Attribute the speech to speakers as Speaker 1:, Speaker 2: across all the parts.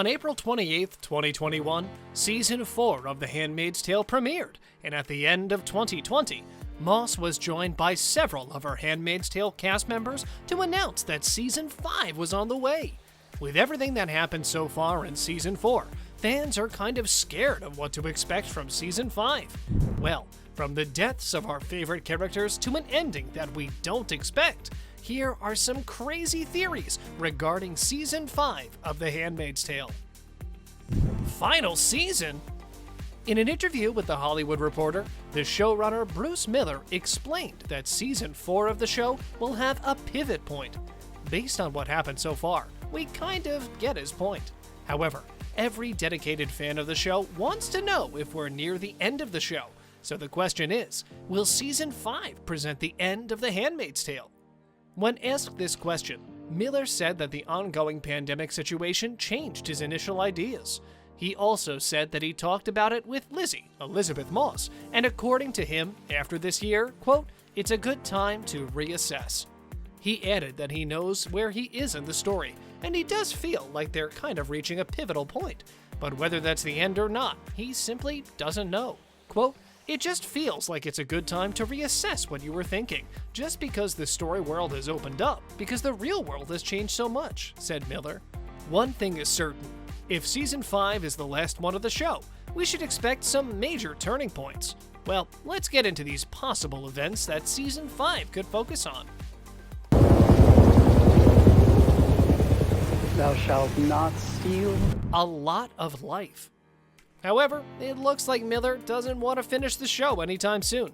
Speaker 1: On April 28, 2021, Season 4 of The Handmaid's Tale premiered, and at the end of 2020, Moss was joined by several of her Handmaid's Tale cast members to announce that Season 5 was on the way. With everything that happened so far in Season 4, fans are kind of scared of what to expect from Season 5. Well, from the deaths of our favorite characters to an ending that we don't expect, here are some crazy theories regarding Season 5 of The Handmaid's Tale. Final season? In an interview with The Hollywood Reporter, the showrunner Bruce Miller explained that Season 4 of the show will have a pivot point. Based on what happened so far, we kind of get his point. However, every dedicated fan of the show wants to know if we're near the end of the show. So the question is, will Season 5 present the end of The Handmaid's Tale? When asked this question, Miller said that the ongoing pandemic situation changed his initial ideas. He also said that he talked about it with Lizzie, Elisabeth Moss, and according to him, after this year, quote, "It's a good time to reassess." He added that he knows where he is in the story, and he does feel like they're kind of reaching a pivotal point. But whether that's the end or not, he simply doesn't know. Quote, "It just feels like it's a good time to reassess what you were thinking, just because the story world has opened up, because the real world has changed so much," said Miller. One thing is certain. If Season 5 is the last one of the show, we should expect some major turning points. Well, let's get into these possible events that Season 5 could focus on.
Speaker 2: Thou shalt not steal.
Speaker 1: A lot of life. However, it looks like Miller doesn't want to finish the show anytime soon.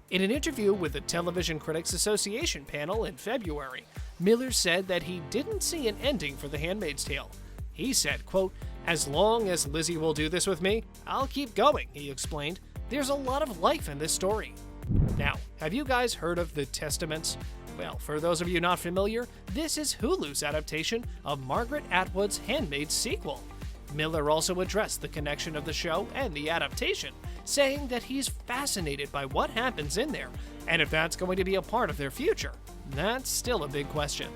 Speaker 1: In an interview with the Television Critics Association panel in February, Miller said that he didn't see an ending for The Handmaid's Tale. He said, quote, "As long as Lizzie will do this with me, I'll keep going," he explained. "There's a lot of life in this story." Now, have you guys heard of The Testaments? Well, for those of you not familiar, this is Hulu's adaptation of Margaret Atwood's Handmaid's sequel. Miller also addressed the connection of the show and the adaptation, saying that he's fascinated by what happens in there, and if that's going to be a part of their future. That's still a big question.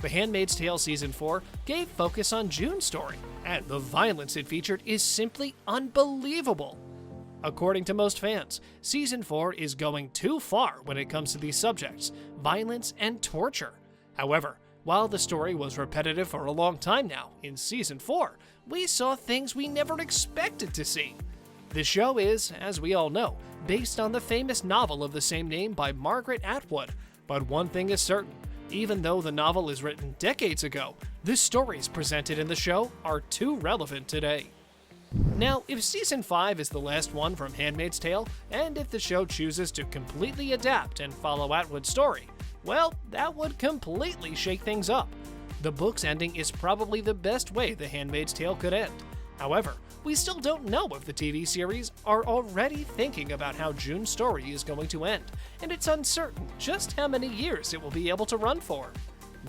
Speaker 1: The Handmaid's Tale Season 4 gave focus on June's story, and the violence it featured is simply unbelievable. According to most fans, Season 4 is going too far when it comes to these subjects, violence and torture. However, while the story was repetitive for a long time now, in Season 4, we saw things we never expected to see. The show is, as we all know, based on the famous novel of the same name by Margaret Atwood, but one thing is certain. Even though the novel is written decades ago, the stories presented in the show are too relevant today. Now, if Season 5 is the last one from Handmaid's Tale, and if the show chooses to completely adapt and follow Atwood's story, well, that would completely shake things up. The book's ending is probably the best way The Handmaid's Tale could end. However, we still don't know if the TV series are already thinking about how June's story is going to end, and it's uncertain just how many years it will be able to run for.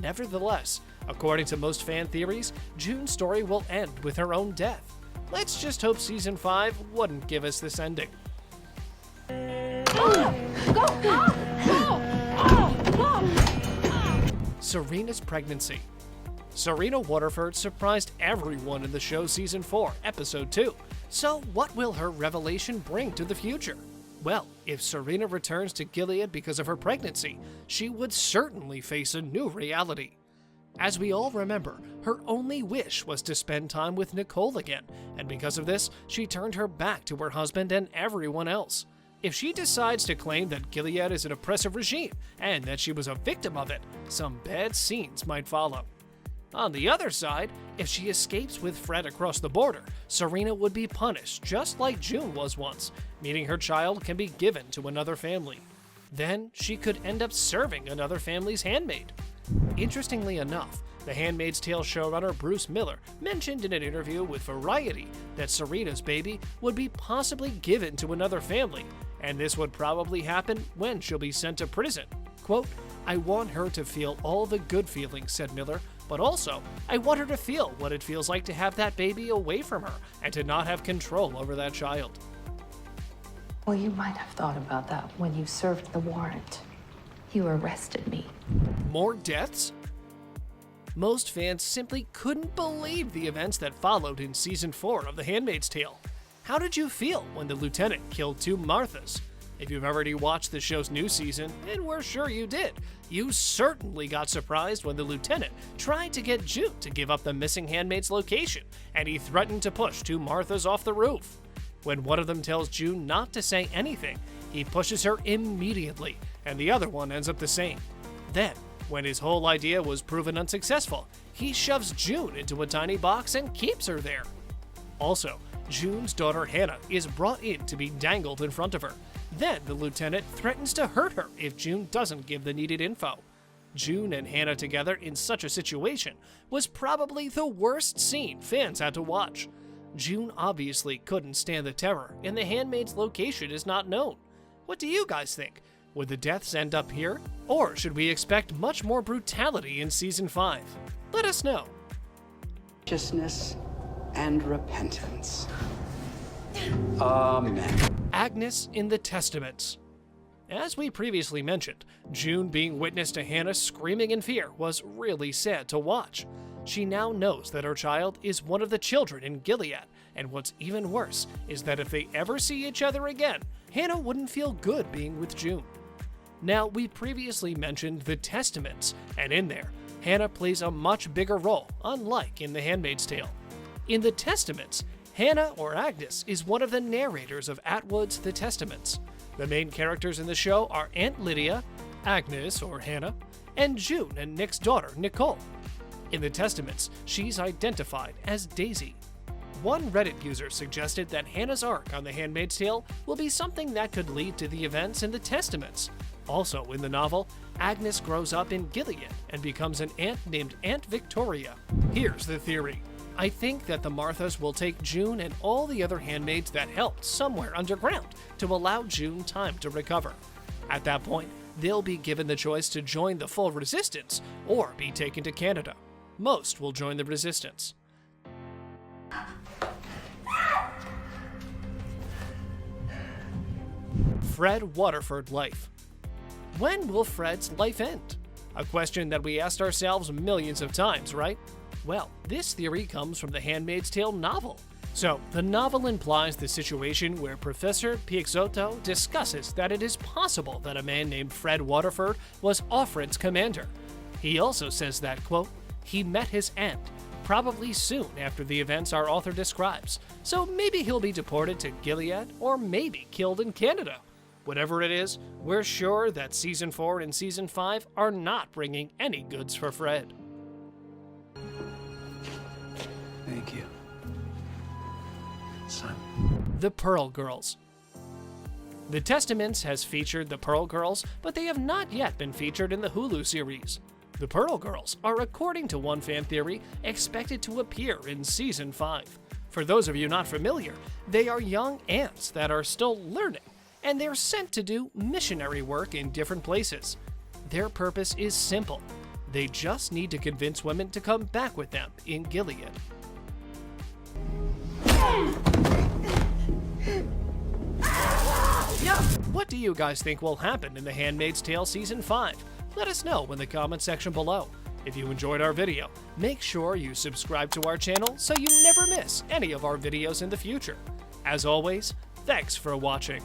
Speaker 1: Nevertheless, according to most fan theories, June's story will end with her own death. Let's just hope Season 5 wouldn't give us this ending. Serena's pregnancy. Serena Waterford surprised everyone in the show Season 4, Episode 2. So what will her revelation bring to the future? Well, if Serena returns to Gilead because of her pregnancy, she would certainly face a new reality. As we all remember, her only wish was to spend time with Nicole again, and because of this, she turned her back to her husband and everyone else. If she decides to claim that Gilead is an oppressive regime and that she was a victim of it, some bad scenes might follow. On the other side, if she escapes with Fred across the border, Serena would be punished just like June was once, meaning her child can be given to another family. Then she could end up serving another family's handmaid. Interestingly enough, The Handmaid's Tale showrunner Bruce Miller mentioned in an interview with Variety that Serena's baby would be possibly given to another family, and this would probably happen when she'll be sent to prison. Quote, "I want her to feel all the good feelings," said Miller, "but also, I want her to feel what it feels like to have that baby away from her and to not have control over that child."
Speaker 3: Well, you might have thought about that when you served the warrant. You arrested me.
Speaker 1: More deaths? Most fans simply couldn't believe the events that followed in Season 4 of The Handmaid's Tale. How did you feel when the lieutenant killed 2 Marthas? If you've already watched the show's new season, and we're sure you did, you certainly got surprised when the lieutenant tried to get June to give up the missing handmaid's location, and he threatened to push 2 Marthas off the roof. When one of them tells June not to say anything, he pushes her immediately, and the other one ends up the same. Then, when his whole idea was proven unsuccessful, he shoves June into a tiny box and keeps her there. Also, June's daughter Hannah is brought in to be dangled in front of her. Then the lieutenant threatens to hurt her if June doesn't give the needed info. June and Hannah together in such a situation was probably the worst scene fans had to watch. June obviously couldn't stand the terror, and the handmaid's location is not known. What do you guys think? Would the deaths end up here? Or should we expect much more brutality in Season 5? Let us know.
Speaker 2: Righteousness and repentance. Amen.
Speaker 1: AGNES in the Testaments. As we previously mentioned, June being witness to Hannah screaming in fear was really sad to watch. She now knows that her child is one of the children in Gilead, and what's even worse is that if they ever see each other again, Hannah wouldn't feel good being with June. Now, we previously mentioned the Testaments, and in there, Hannah plays a much bigger role, unlike in The Handmaid's Tale. In the Testaments, Hannah, or Agnes, is one of the narrators of Atwood's The Testaments. The main characters in the show are Aunt Lydia, Agnes, or Hannah, and June and Nick's daughter, Nicole. In the Testaments, she's identified as Daisy. One Reddit user suggested that Hannah's arc on The Handmaid's Tale will be something that could lead to the events in the Testaments. Also, in the novel, Agnes grows up in Gilead and becomes an aunt named Aunt Victoria. Here's the theory. I think that the Marthas will take June and all the other handmaids that helped somewhere underground to allow June time to recover. At that point, they'll be given the choice to join the full resistance or be taken to Canada. Most will join the resistance. Fred Waterford life. When will Fred's life end? A question that we asked ourselves millions of times, right? Well, this theory comes from the Handmaid's Tale novel. So, the novel implies the situation where Professor Peixoto discusses that it is possible that a man named Fred Waterford was Offred's commander. He also says that, quote, he met his end, probably soon after the events our author describes, so maybe he'll be deported to Gilead or maybe killed in Canada. Whatever it is, we're sure that Season 4 and Season 5 are not bringing any goods for Fred.
Speaker 2: Thank you, son.
Speaker 1: The Pearl Girls. The Testaments has featured the Pearl Girls, but they have not yet been featured in the Hulu series. The Pearl Girls are, according to one fan theory, expected to appear in Season 5. For those of you not familiar, they are young ants that are still learning, and they're sent to do missionary work in different places. Their purpose is simple. They just need to convince women to come back with them in Gilead. What do you guys think will happen in The Handmaid's Tale Season 5? Let us know in the comment section below. If you enjoyed our video, make sure you subscribe to our channel so you never miss any of our videos in the future. As always, thanks for watching.